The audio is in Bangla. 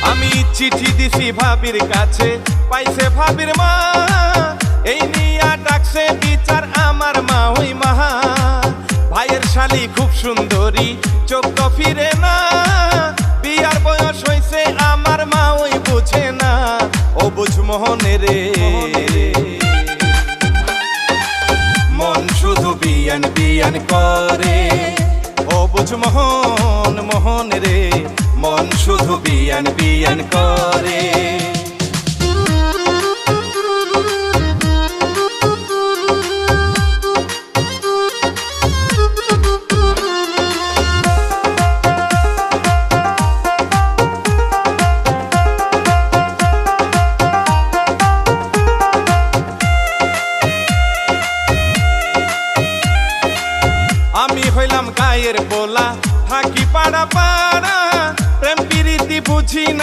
আমি চিঠি দিছি ভাবির কাছে, পাইছে ভাবির মা, এই নিয়া ডাকছে বিচার আমার মা ওই মাহা। ভাইয়ের শালি খুব সুন্দরী, চোখ তো ফিরে না, বিয়ার বয়স হইছে আমার মা ওই বুঝে না, ও বুঝ মোহনে রে। মন শুধু বিয়ান বিয়ান করে, ও বুঝ মোহন মোহন রে, মন শুধু বিয়ান বিয়ান করে। আমি হইলাম গায়ের পোলা, থাকি পাড়া পাড়া, প্রেম প্রীতি বুঝি না।